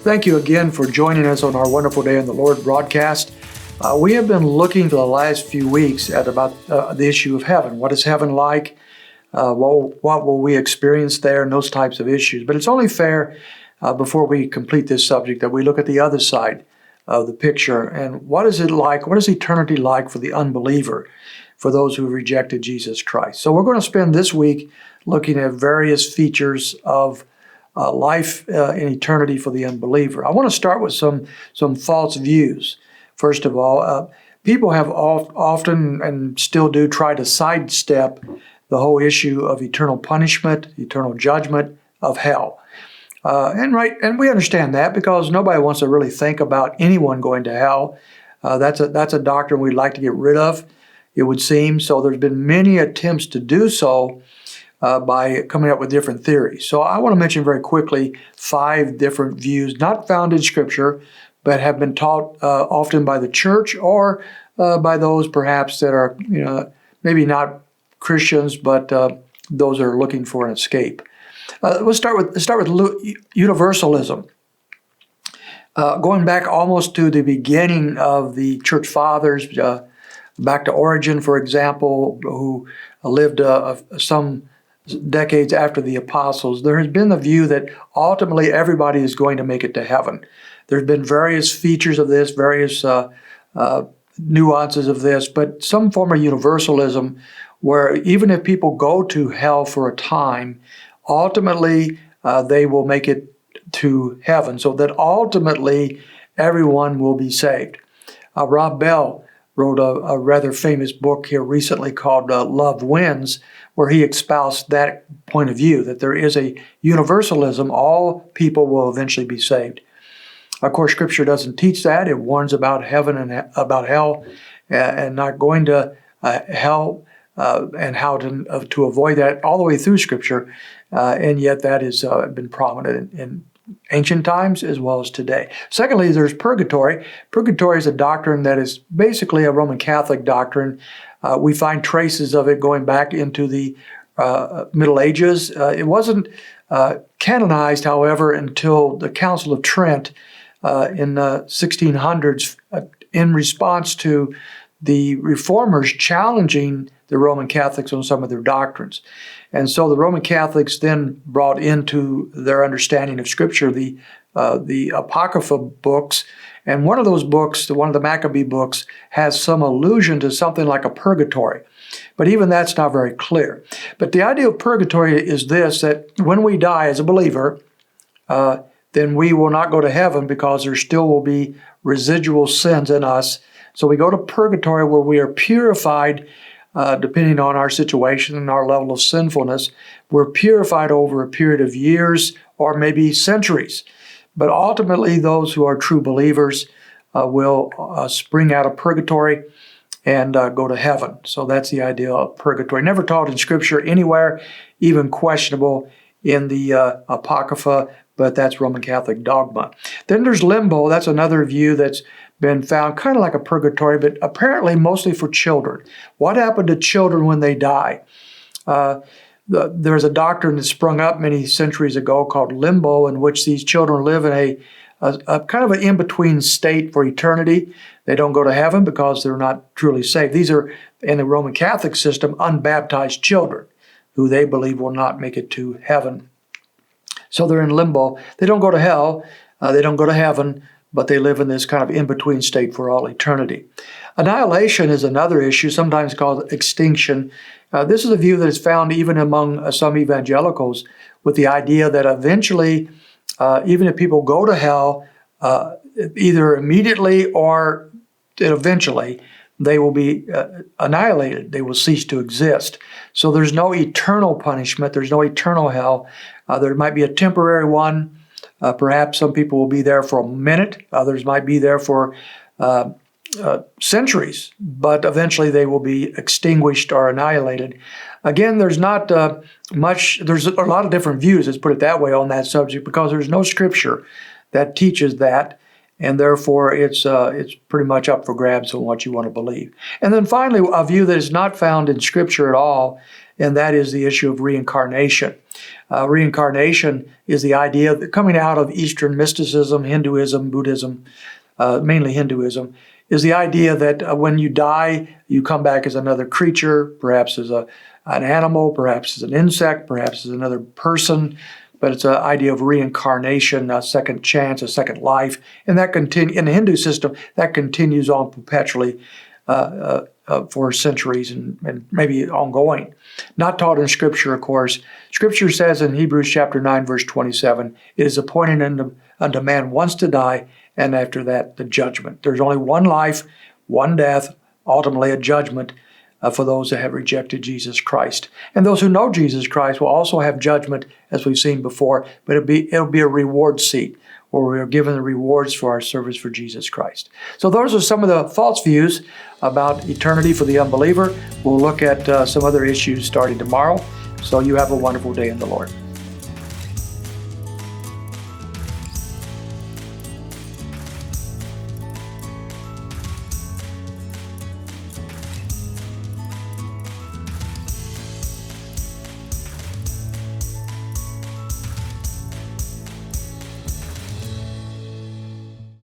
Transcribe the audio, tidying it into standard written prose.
Thank you again for joining us on our Wonderful Day in the Lord broadcast. We have been looking for the last few weeks at about the issue of heaven. What is heaven like? What will we experience there, and those types of issues. But it's only fair, before we complete this subject, that we look at the other side of the picture. And what is it like? What is eternity like for the unbeliever, for those who rejected Jesus Christ? So we're going to spend this week looking at various features of life in eternity for the unbeliever. I want to start with some false views. First of all, people have often and still do try to sidestep the whole issue of eternal punishment, eternal judgment, of hell. And we understand that because nobody wants to really think about anyone going to hell. That's a doctrine we'd like to get rid of, it would seem. So there's been many attempts to do so by coming up with different theories. So I want to mention very quickly 5 different views, not found in Scripture, but have been taught often by the church or by those perhaps that are, maybe not Christians, but those that are looking for an escape. Let's start with Universalism. Going back almost to the beginning of the church fathers, back to Origen, for example, who lived some decades after the apostles, there has been the view that ultimately everybody is going to make it to heaven. There have been various features of this, various nuances of this, but some form of universalism where even if people go to hell for a time, ultimately they will make it to heaven, so that ultimately everyone will be saved. Rob Bell wrote a rather famous book here recently called Love Wins, where he espoused that point of view, that there is a universalism, all people will eventually be saved. Of course, Scripture doesn't teach that. It warns about heaven and about hell and not going to hell and how to avoid that all the way through Scripture. And yet that has been prominent in ancient times as well as today. Secondly, there's Purgatory. Purgatory is a doctrine that is basically a Roman Catholic doctrine. We find traces of it going back into the Middle Ages. It wasn't canonized, however, until the Council of Trent in the 1600s in response to the Reformers challenging the Roman Catholics on some of their doctrines. And so the Roman Catholics then brought into their understanding of Scripture the Apocrypha books. And one of those books, one of the Maccabee books, has some allusion to something like a purgatory. But even that's not very clear. But the idea of purgatory is this, that when we die as a believer, then we will not go to heaven because there still will be residual sins in us. So we go to purgatory where we are purified, depending on our situation and our level of sinfulness. We're purified over a period of years or maybe centuries. But ultimately, those who are true believers will spring out of purgatory and go to heaven. So that's the idea of purgatory. Never taught in Scripture anywhere, even questionable in the Apocrypha, but that's Roman Catholic dogma. Then there's Limbo. That's another view that's been found kind of like a purgatory, but apparently mostly for children. What happened to children when they die? There's a doctrine that sprung up many centuries ago called Limbo, in which these children live in a kind of an in-between state for eternity. They don't go to heaven because they're not truly saved. These are, in the Roman Catholic system, unbaptized children who they believe will not make it to heaven. So they're in limbo. They don't go to hell. They don't go to heaven, but they live in this kind of in-between state for all eternity. Annihilation is another issue, sometimes called extinction. This is a view that is found even among some evangelicals, with the idea that eventually, even if people go to hell, either immediately or eventually, they will be annihilated. They will cease to exist. So there's no eternal punishment. There's no eternal hell. There might be a temporary one. Perhaps some people will be there for a minute. Others might be there for centuries. But eventually they will be extinguished or annihilated. Again, there's not there's a lot of different views, let's put it that way, on that subject, because there's no Scripture that teaches that. And therefore, it's pretty much up for grabs on what you want to believe. And then finally, a view that is not found in Scripture at all and that is the issue of reincarnation. Reincarnation is the idea that coming out of Eastern mysticism, Hinduism, Buddhism, mainly Hinduism, is the idea that when you die, you come back as another creature, perhaps as an animal, perhaps as an insect, perhaps as another person. But it's an idea of reincarnation, a second chance, a second life, and that in the Hindu system that continues on perpetually for centuries and maybe ongoing. Not taught in Scripture, of course. Scripture says in Hebrews chapter 9, verse 27, it is appointed unto man once to die, and after that the judgment. There's only one life, one death, ultimately a judgment for those that have rejected Jesus Christ. And those who know Jesus Christ will also have judgment, as we've seen before, but it'll be a reward seat where we are given the rewards for our service for Jesus Christ. So those are some of the false views about eternity for the unbeliever. We'll look at some other issues starting tomorrow. So you have a wonderful day in the Lord.